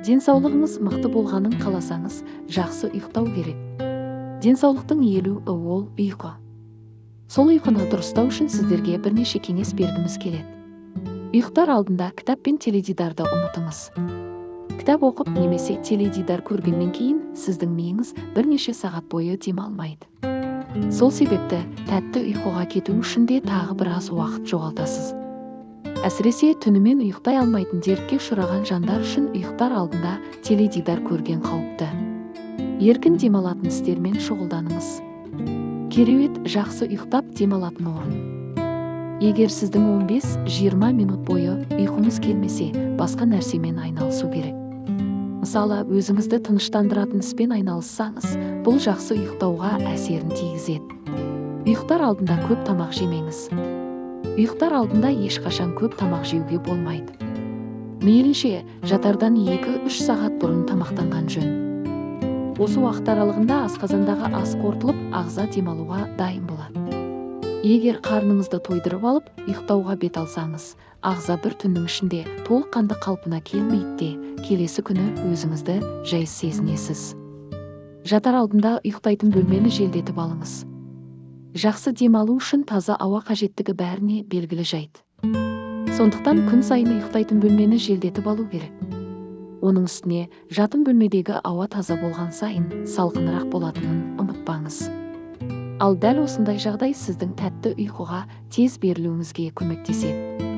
Денсаулығыңыз мықты болғанын қаласаңыз, жақсы ұйықтау керек. Денсаулықтың елу ол ұйқы. Сол ұйқыны дұрыстау үшін сіздерге бірнеше кеңес бергіміз келеді. Ұйықтар алдында кітап пен теледидарды ұмытыңыз. Кітап оқып немесе теледидар көргеннен кейін сіздің миыңыз бірнеше сағат бойы демалмайды. Сол себепті тәтті ұйқыға кету үшін де тағы біраз уақыт жоғалтасыз. Әсіресе түнімен ұйықтай алмайтын дертке ұшыраған жандар үшін ұйықтар алдында теледидар көрген қауіпті. Еркін демалатын істермен шұғылданыңыз. Кереует жақсы ұйықтап демалатын орын. Егер сіздің 15-20 минут бойы ұйқыңыз келмесе, басқа нәрсемен айналысу керек. Мысалы, өзіңізді тыныштандыратын іспен айналыссаңыз, бұл жақсы ұйықтауға әсерін тигізеді. Ұйықтар алдында көп тамақ жемеңіз. Ұйықтар алдында ешқашан көп тамақ жеуге болмайды. Мейлінше жатардан 2-3 сағат бұрын тамақтанған жөн. Осы уақыт аралығында асқазандағы ас қорытылып, ағза демалуға дайын болады. Егер қарныңызды тойдырып алып, ұйықтауға бет алсаңыз, ағза бір түннің ішінде толыққанды қалпына келмейді де, келесі күні өзіңізді жайсыз сезінесіз. Жатар алдында ұйықтайтын бөлмені желдетіп алыңыз. Жақсы демалу үшін таза ауа қажеттігі бәріне белгілі жайт. Сондықтан күн сайын ұйықтайтын бөлмені желдетіп алу керек. Оның үстіне жатын бөлмедегі ауа таза болған сайын салқынырақ болатынын ұмытпаңыз. Ал дәл осындай жағдай сіздің тәтті ұйқыға тез берілуіңізге көмектеседі.